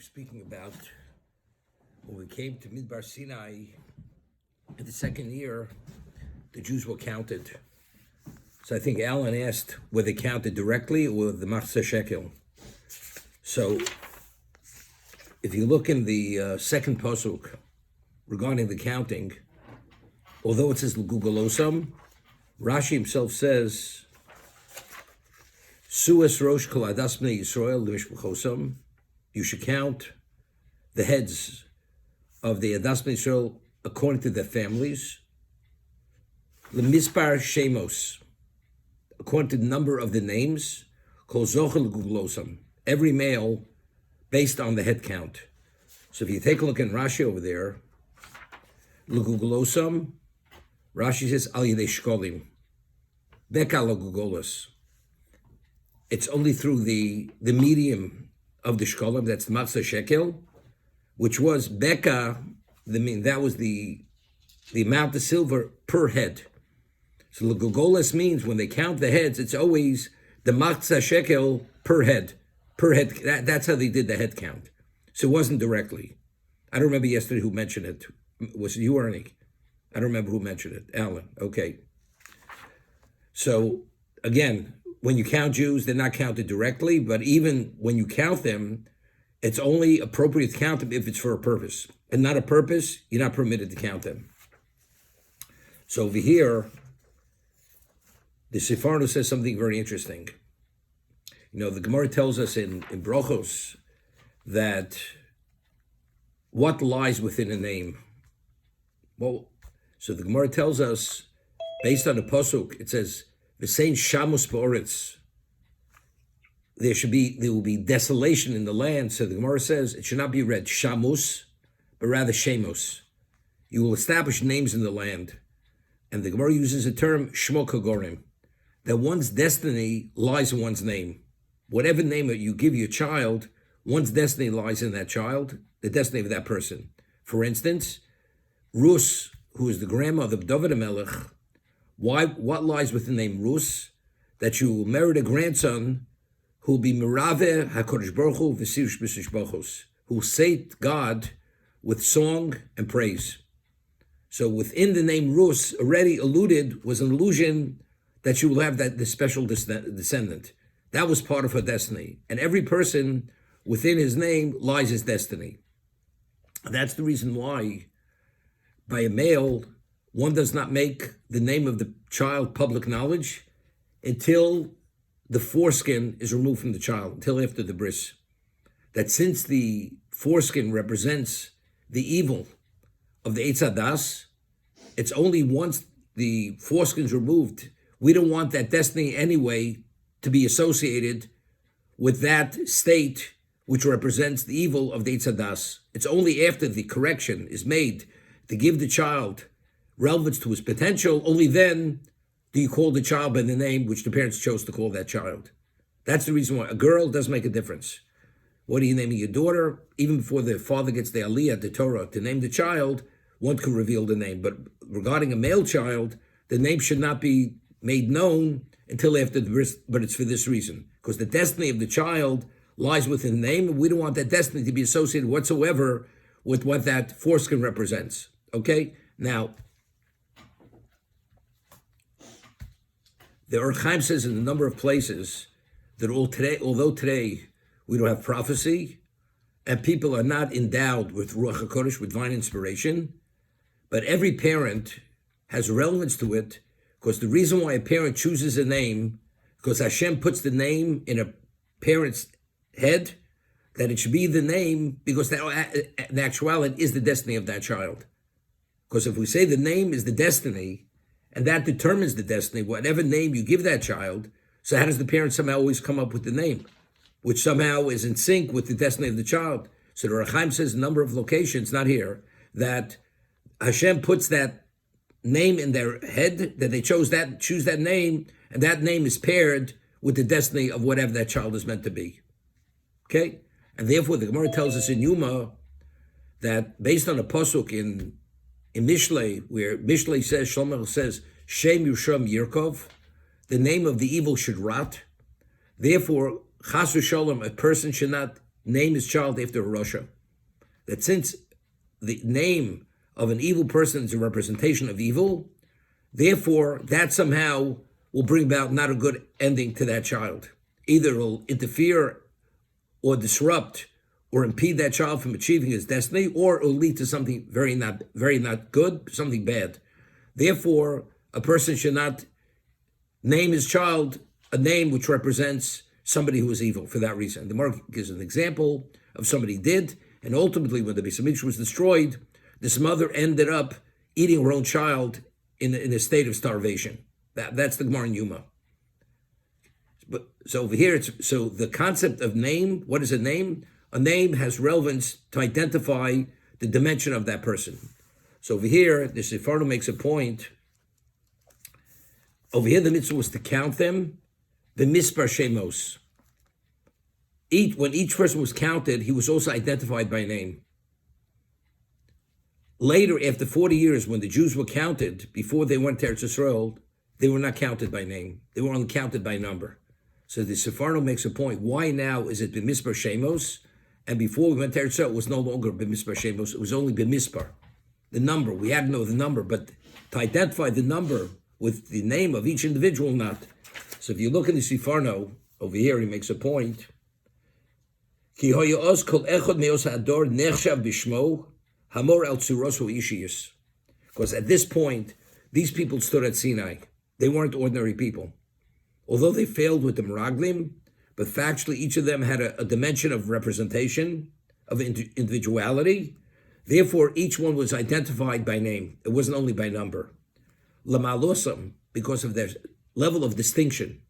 we're speaking about when we came to Midbar Sinai in the second year, the Jews were counted. So I think Alan asked were they counted directly or with the Machzah Shekel. So if you look in the second pasuk regarding the counting, although it says L'Gugolosam, Rashi himself says Suas Rosh Kol Adas Bnei Yisrael L'Mishpachosam. You should count the heads of the Adas Bnei Yisrael according to their families. L'Mispar Shemos, according to the number of the names. Kol Zochel L'Gugolosam, every male based on the head count. So if you take a look in Rashi over there, L'Gugolosam, Rashi says Al Yidei Shkolim, Beka L'Gugolos. It's only through the medium of the shkolim, that's the Machzah Shekel, which was Beka, that was the amount of silver per head. So L'Gugolos means when they count the heads, it's always the Machzah Shekel per head. That's how they did the head count. So it wasn't directly. I don't remember yesterday who mentioned it. Was it you or Ernie? I don't remember who mentioned it. Alan, okay. So again, when you count Jews, they're not counted directly, but even when you count them, it's only appropriate to count them if it's for a purpose. And not a purpose, you're not permitted to count them. So over here, the Sefarno says something very interesting. You know, the Gemara tells us in Brochos that what lies within a name. Well, so the Gemara tells us, based on the Pasuk, it says, the saying Shamus Ba'oretz, there will be desolation in the land. So the Gemara says it should not be read Shamus, but rather Shemos. You will establish names in the land. And the Gemara uses the term Shmo Kagorim, that one's destiny lies in one's name. Whatever name that you give your child, one's destiny lies in that child, the destiny of that person. For instance, Rus, who is the grandmother of David HaMelech, what lies with the name Rus? That you will merit a grandson who will be Merave HaKodesh Baruch Hu V'Sirish B'Sish Bachos, who will sate God with song and praise. So within the name Rus, already alluded, was an allusion that she will have the special descendant. That was part of her destiny. And every person within his name lies his destiny. That's the reason why by a male, one does not make the name of the child public knowledge until the foreskin is removed from the child, until after the bris. That since the foreskin represents the evil of the Eitz Hadas, it's only once the foreskin is removed. We don't want that destiny anyway to be associated with that state which represents the evil of the Eitz Hadas. It's only after the correction is made to give the child relevance to his potential, only then do you call the child by the name which the parents chose to call that child. That's the reason why a girl does make a difference. What are you naming your daughter? Even before the father gets the aliyah, the Torah, to name the child, one could reveal the name. But regarding a male child, the name should not be made known until after the birth, but it's for this reason. Because the destiny of the child lies within the name, and we don't want that destiny to be associated whatsoever with what that foreskin represents. Okay? Now, the Or Chaim says in a number of places that although today we don't have prophecy and people are not endowed with Ruach HaKodesh, with divine inspiration, but every parent has relevance to it, because the reason why a parent chooses a name, because Hashem puts the name in a parent's head, that it should be the name, because that, in actuality, is the destiny of that child. Because if we say the name is the destiny, and that determines the destiny, whatever name you give that child, so how does the parent somehow always come up with the name, which somehow is in sync with the destiny of the child? So the Or Chaim says a number of locations, not here, that Hashem puts that name in their head, that they choose that name, and that name is paired with the destiny of whatever that child is meant to be. Okay? And therefore the Gemara tells us in Yuma that based on a pasuk in Mishlei, where Mishlei says, Shlomo says, Shem Yusham Yirkov, the name of the evil should rot. Therefore, Chas v'sholom, a person should not name his child after a Rasha. That since the name of an evil person is a representation of evil, therefore that somehow will bring about not a good ending to that child. Either it will interfere or disrupt or impede that child from achieving his destiny, or it will lead to something very not good, something bad. Therefore, a person should not name his child a name which represents somebody who is evil for that reason. The Gemara gives an example of somebody did, and ultimately when the Beis Hamikdash was destroyed, this mother ended up eating her own child in a state of starvation. That's the Gemara in Yuma. But so over here, so the concept of name, what is a name? A name has relevance to identify the dimension of that person. So over here, the Sephardo makes a point. Over here, the mitzvah was to count them, the mispar shemos. When each person was counted, he was also identified by name. Later, after 40 years, when the Jews were counted, before they went to Eretz Yisrael, they were not counted by name. They were only counted by number. So the Sephardo makes a point. Why now is it b'mispar shemos? And before we went to Eretz Yisrael, it was no longer b'mispar shemos. It was only b'mispar, the number. We had to know the number, but to identify the number with the name of each individual, not. So if you look at the Sephardo, over here he makes a point. Ki hoyos kol echad meos hador nechshav bishmo hamor el tzuros ishiyus. Because at this point, these people stood at Sinai. They weren't ordinary people. Although they failed with the Meraglim, but factually each of them had a dimension of representation, of individuality. Therefore, each one was identified by name. It wasn't only by number. Lamalosam, because of their level of distinction.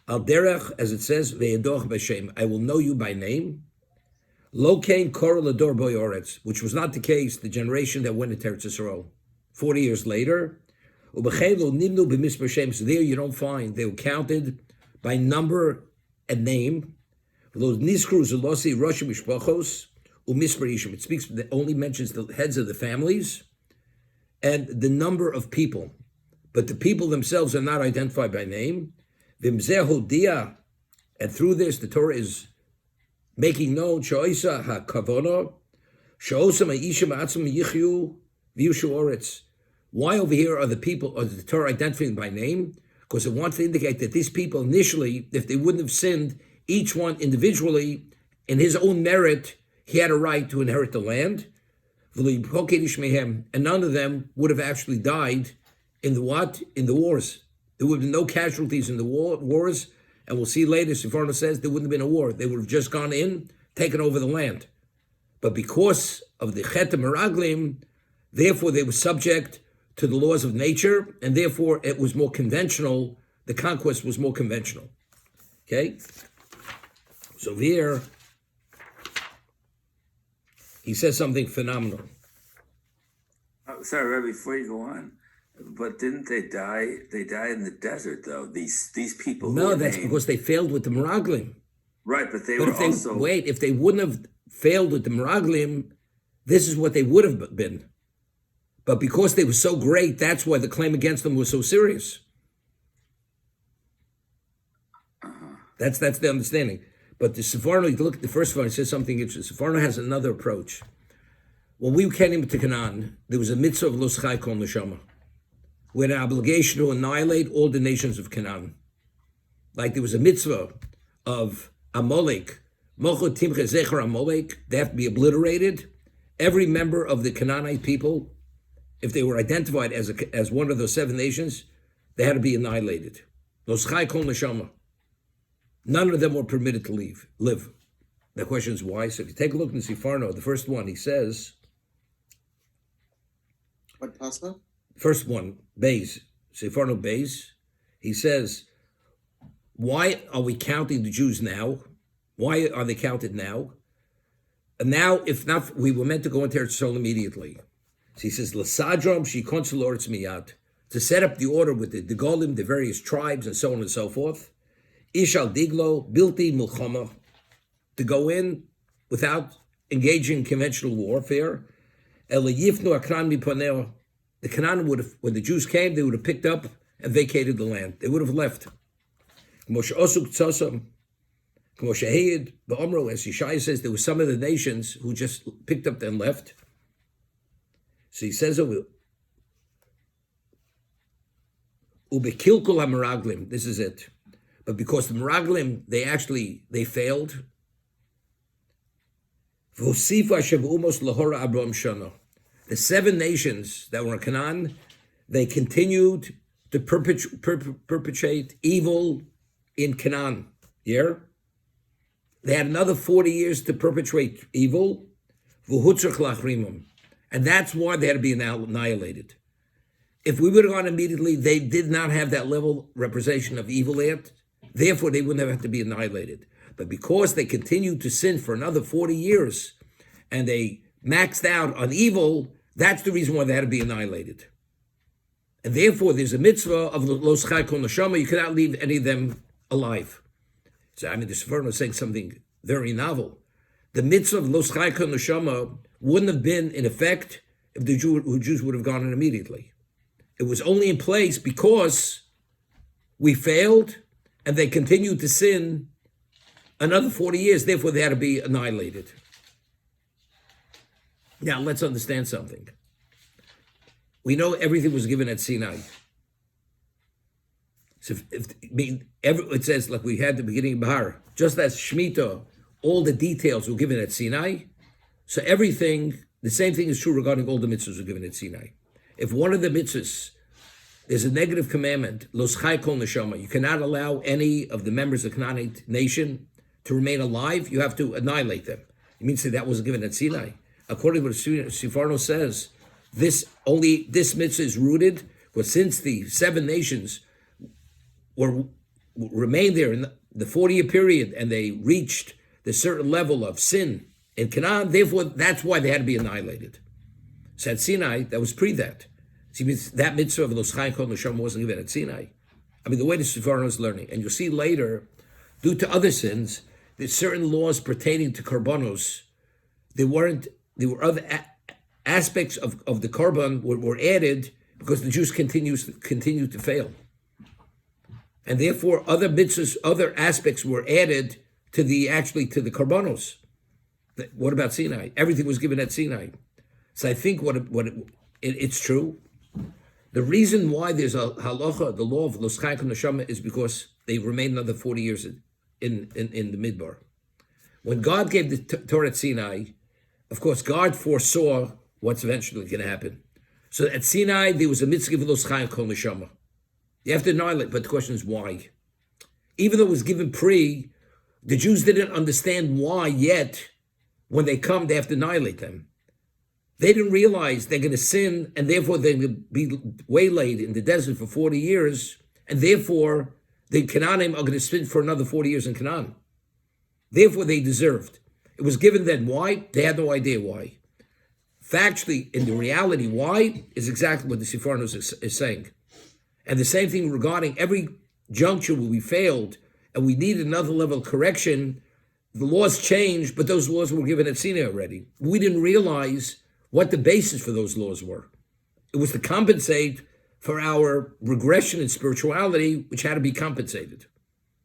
Al derech, as it says, ve'edoch b'shem, I will know you by name. Lo kain kor lador boyoretz, which was not the case the generation that went into Eretz Yisrael. 40 years later, ubechelo nimnu b'mispar shem. So there you don't find they were counted by number and name. Those niskru zelosi rosh mishpachos umispar ishim. It speaks. It only mentions the heads of the families and the number of people, but the people themselves are not identified by name. Vimzeh hodia, and through this the Torah is making known shoisa hakavono shoosam ha'ishim atzum yichyu v'yushu oretz. Why over here are the people, or the Torah identifying by name? Because it wants to indicate that these people initially, if they wouldn't have sinned, each one individually, in his own merit, he had a right to inherit the land. And none of them would have actually died in the what? In the wars. There would have been no casualties in the wars. And we'll see later, Sephardo says there wouldn't have been a war. They would have just gone in, taken over the land. But because of the Chet Meraglim, therefore they were subject to the laws of nature, and therefore it was more conventional. The conquest was more conventional. Okay? So here, he says something phenomenal. Sorry, Rabbi, before you go on, but didn't they die? They died in the desert, though. These people. No, that's because they failed with the Meraglim. Right, but they were also. Wait, if they wouldn't have failed with the Meraglim, this is what they would have been. But because they were so great, that's why the claim against them was so serious. That's the understanding. But the Sephardo, you look at the first one, it says something interesting. Sephardo has another approach. When we came into Canaan, there was a mitzvah of Los Chai Kol Neshama. We had an obligation to annihilate all the nations of Canaan. Like there was a mitzvah of Amalek, Mocho Timche Zecher Amalek, they have to be obliterated. Every member of the Canaanite people, if they were identified as one of those 7 nations, they had to be annihilated. Los Chai Kol Neshama. None of them were permitted to live. The question is why. So if you take a look in the Sephardo, the first one, he says... What pasta? First one, Beis, Sephardo Beis, he says, why are we counting the Jews now? Why are they counted now? And now, if not, we were meant to go into Eretz Yisrael immediately. So he says, L'sadrom shikon shel miyad, to set up the order with the Golim, the various tribes, and so on and so forth. Ishal diglo, bilti mulchama, to go in without engaging in conventional warfare. Elayifnu akran miponeo, the Canaan would have, when the Jews came, they would have picked up and vacated the land. They would have left. Moshe osuk tzosam, Shahid, Ba'omro, as Yeshaya says, there were some of the nations who just picked up and left. So he says over Ubekilkul HaMeraglim, this is it. But because the Meraglim, they failed. The 7 nations that were in Canaan, they continued to perpetrate evil in Canaan. Yeah? They had another 40 years to perpetrate evil. And that's why they had to be annihilated. If we would have gone immediately, they did not have that level representation of evil yet. Therefore, they wouldn't have to be annihilated. But because they continued to sin for another 40 years and they maxed out on evil, that's the reason why they had to be annihilated. And therefore, there's a mitzvah of Los Chai Kol Neshama. You cannot leave any of them alive. So, the Sefer is saying something very novel. The mitzvah of Los Chai Kol Neshama wouldn't have been in effect if the Jews would have gone in immediately. It was only in place because we failed and they continued to sin another 40 years. Therefore, they had to be annihilated. Now, let's understand something. We know everything was given at Sinai. So it says, like we had at the beginning of Bahar, just as Shemitah, all the details were given at Sinai, so everything, the same thing is true regarding all the mitzvahs were given at Sinai. If one of the mitzvahs, there's a negative commandment, Los Chai Kol Neshama, you cannot allow any of the members of the Canaanite nation to remain alive, you have to annihilate them. It means that wasn't given at Sinai. According to what Sifarno says, this mitzvah is rooted, because since the 7 nations remained there in the 40-year period and they reached the certain level of sin in Canaan, therefore that's why they had to be annihilated. So at Sinai, that was pre that. See, that mitzvah of Los Chai Kol Neshama wasn't given at Sinai. I mean, the way the Sifarno is learning, and you'll see later, due to other sins, there's certain laws pertaining to korbanos. There were other aspects of the korban were added because the Jews continued to fail. And therefore, other mitzvahs, other aspects were added to the korbanos. What about Sinai? Everything was given at Sinai. So I think it's true. The reason why there's a halacha, the law of Los Chai Kol Neshama, is because they remained another 40 years in the Midbar. When God gave the Torah at Sinai, of course, God foresaw what's eventually going to happen. So at Sinai, there was a mitzvah of Los Chai Kol Neshama. You have to annihilate, but the question is why? Even though it was given pre, the Jews didn't understand why yet. When they come, they have to annihilate them. They didn't realize they're going to sin, and therefore they're going to be waylaid in the desert for 40 years, and therefore the Canaanim are going to spend for another 40 years in Canaan. Therefore, they deserved. It was given then. Why? They had no idea why. Factually, in the reality, why is exactly what the Sifarnos is saying. And the same thing regarding every juncture where we failed and we needed another level of correction. The laws changed, but those laws were given at Sinai already. We didn't realize what the basis for those laws were. It was to compensate for our regression in spirituality, which had to be compensated.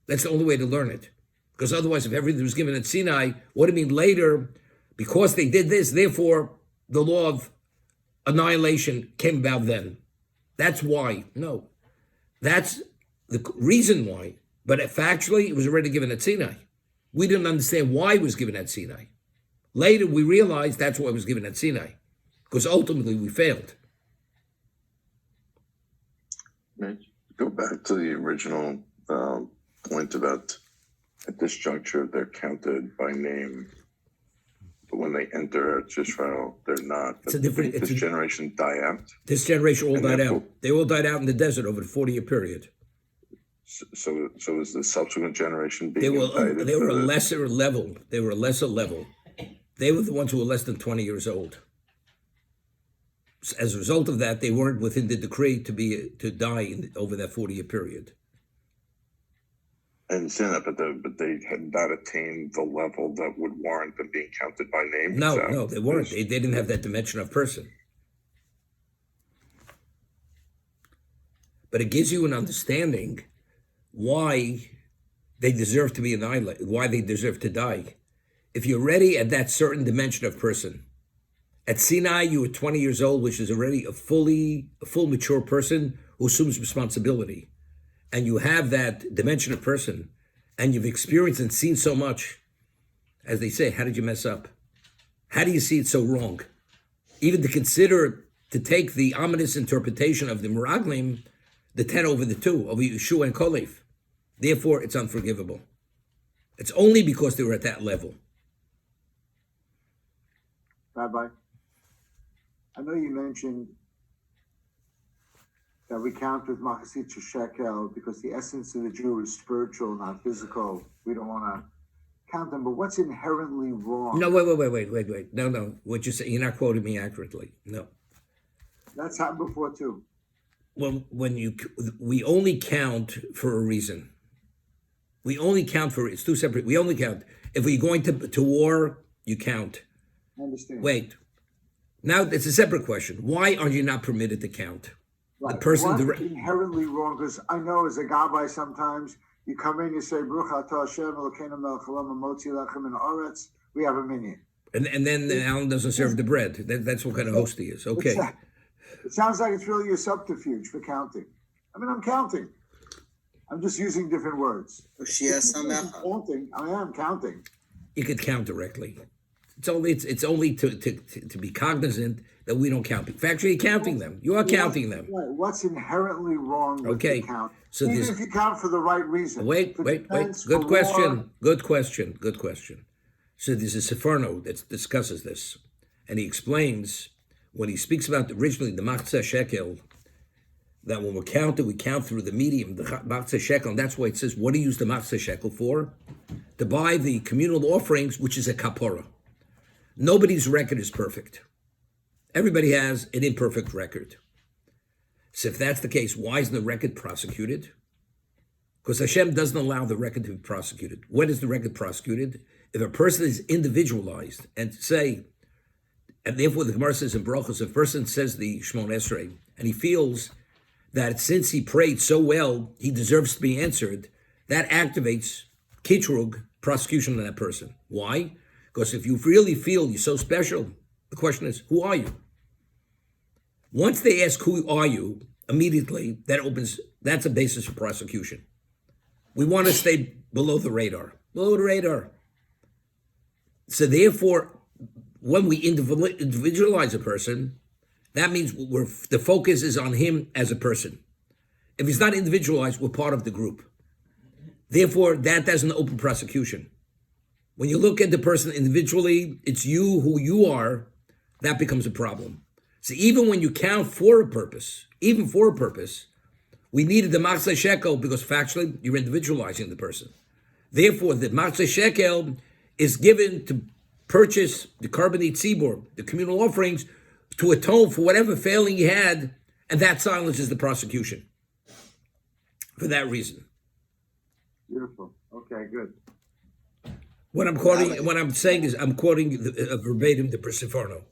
That's the only way to learn it. Because otherwise, if everything was given at Sinai, what do you mean later? Because they did this, therefore, the law of annihilation came about then. That's why. No. That's the reason why. But factually, it was already given at Sinai. We didn't understand why it was given at Sinai. Later, we realized that's why it was given at Sinai, because ultimately we failed. Go back to the original point about at this juncture, they're counted by name, but when they enter Israel, they're not. This generation die out? This generation all died out. They all died out in the desert over the 40-year period. So is the subsequent generation being indicted? They were a lesser level. They were a lesser level. They were the ones who were less than 20 years old. As a result of that, they weren't within the decree to die over that 40-year period. I understand that, but they had not attained the level that would warrant them being counted by name. No, they weren't. They didn't have that dimension of person. But it gives you an understanding why they deserve to be annihilated, why they deserve to die. If you're ready at that certain dimension of person, at Sinai you were 20 years old, which is already a full mature person who assumes responsibility, and you have that dimension of person, and you've experienced and seen so much. As they say, how did you mess up? How do you see it so wrong? Even to consider, to take the ominous interpretation of the Meraglim, the 10 over the 2, over Yeshua and Kolev. Therefore, it's unforgivable. It's only because they were at that level. Rabbi, I know you mentioned that we count with Machzit Shekel because the essence of the Jew is spiritual, not physical. We don't want to count them, but what's inherently wrong? No, wait. No. What you say, you're not quoting me accurately. No. That's happened before too. Well, we only count for a reason. It's two separate. We only count. If we're going to war, you count. I understand. Wait. Now, it's a separate question. Why are you not permitted to count? Right. The person What's inherently wrong? Because I know as a gabbai sometimes you come in, you say, Baruch atah Hashem Elokeinu melech haolam hamotzi lechem min haaretz. We have a minyan. And then Alan doesn't serve the bread. That's what kind of host he is. Okay. It sounds like it's really a subterfuge for counting. I mean, I'm counting. I'm just using different words. Counting. I am counting. You could count directly. It's only to be cognizant that we don't count. Factually, you're counting them. You are counting them. Right. What's inherently wrong with the count? So even if you count for the right reason. Wait. Good question. So there's a Seforno that discusses this, and he explains when he speaks about originally the Machzah Shekel, that when we count through the medium, the Machzah Shekel, and that's why it says, what do you use the Machzah Shekel for? To buy the communal offerings, which is a kapora. Nobody's record is perfect. Everybody has an imperfect record. So if that's the case, why isn't the record prosecuted? Because Hashem doesn't allow the record to be prosecuted. When is the record prosecuted? If a person is individualized and say, and therefore the Gemara says in Brachos, if a person says the Shemon Esrei, and he feels that since he prayed so well, he deserves to be answered, that activates kitrug, prosecution of that person. Why? Because if you really feel you're so special, the question is, who are you? Once they ask who are you, immediately that's a basis for prosecution. We want to stay below the radar. So therefore, when we individualize a person, that means the focus is on him as a person. If he's not individualized, we're part of the group. Therefore, that doesn't open prosecution. When you look at the person individually, it's you who you are, that becomes a problem. So even when you count for a purpose, we needed the Machzah Shekel because factually, you're individualizing the person. Therefore, the Machzah Shekel is given to purchase the Carbonate Tzibor, the communal offerings, to atone for whatever failing he had, and that silences the prosecution. For that reason. Beautiful. Okay, good. What I'm saying is I'm quoting verbatim the Seforno.